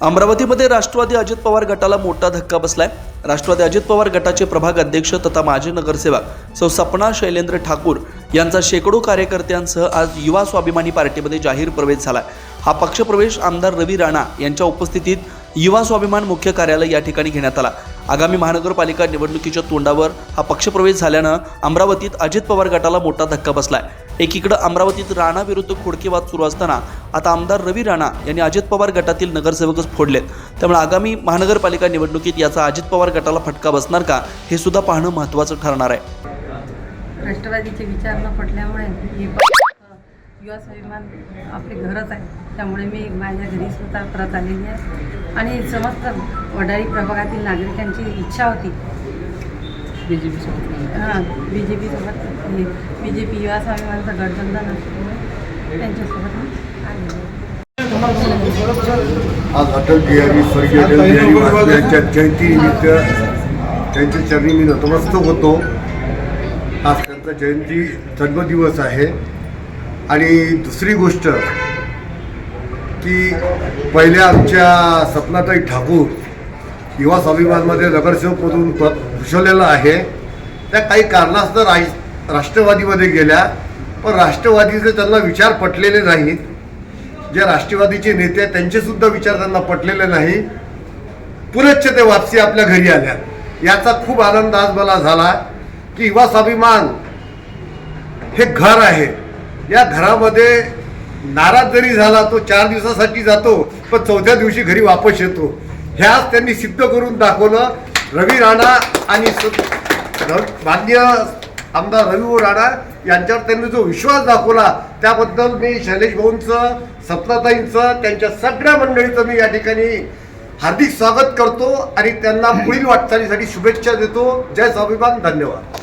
अमरावतीमध्ये राष्ट्रवादी अजित पवार गटाला मोठा धक्का बसलाय। राष्ट्रवादी अजित पवार गटाचे प्रभाग अध्यक्ष तथा माजी नगरसेवक सौ सपना शैलेंद्र ठाकूर यांचा शेकडो कार्यकर्त्यांसह आज युवा स्वाभिमानी पार्टीमध्ये जाहीर प्रवेश झालाय। हा पक्षप्रवेश आमदार रवी राणा यांच्या उपस्थितीत युवा स्वाभिमान मुख्य कार्यालय या ठिकाणी घेण्यात आला। आगामी महानगरपालिका निवडणुकीच्या तोंडावर हा पक्षप्रवेश झाल्यानं अमरावतीत अजित पवार गटाला मोठा धक्का बसलाय। एकीकडे अमरावतीत राणा विरुद्ध खोडके वाद सुरू असताना आता आमदार रवी राणा यांनी अजित पवार गटातील नगरसेवकच फोडलेत। त्यामुळे आगामी महानगरपालिका निवडणुकीत याचा अजित पवार गटाला फटका बसणार का हे सुद्धा पाहणं महत्त्वाचं ठरणार आहे। राष्ट्रवादीचे विचार न पटल्यामुळे युवा स्वाभिमान आपले घरच आहे, त्यामुळे मी माझ्या घरी स्वतः परत आलेली आहे आणि समस्त वडाळी प्रभागातील नागरिकांची इच्छा होती बीजेपी युवा स्वाभिमानचा गठबंधन असल्यामुळे त्यांच्यासोबत आज अटल बिहारी स्वर्गीय अटल बिहारी वाजपेयी यांच्या जयंतीनिमित्त त्यांच्या चरणी मी नतमस्तक होतो। आज त्यांचा जयंती जन्मदिवस आहे आणि दुसरी गोष्ट की पहिल्या आमच्या सपनाताई ठाकूर युवा स्वाभिमानमध्ये नगरसेवकमधून भूषवलेला आहे। त्या काही कारणास्तव राष्ट्रवादीमध्ये गेल्या, पण राष्ट्रवादीचे त्यांना विचार पटलेले नाहीत। जे राष्ट्रवादीचे नेते आहेत त्यांचेसुद्धा विचार त्यांना पटलेले नाही। पुनश्च ते वापसी आपल्या घरी आल्या। याचा खूप आनंद आज मला झाला की युवा स्वाभिमान हे घर आहे। या घरामध्ये नाराज जरी झाला तो 4 दिवसासाठी जातो, पण 4थ्या दिवशी घरी वापस येतो। ह्याच त्यांनी सिद्ध करून दाखवलं। रवी राणा आणि माननीय आमदार रवी राणा यांच्यावर त्यांनी जो विश्वास दाखवला त्याबद्दल मी शैलेश भाऊंचं, सपनाताईंचं, त्यांच्या सगळ्या मंडळीचं मी या ठिकाणी हार्दिक स्वागत करतो आणि त्यांना पुढील वाटचालीसाठी शुभेच्छा देतो। जय स्वाभिमान, धन्यवाद।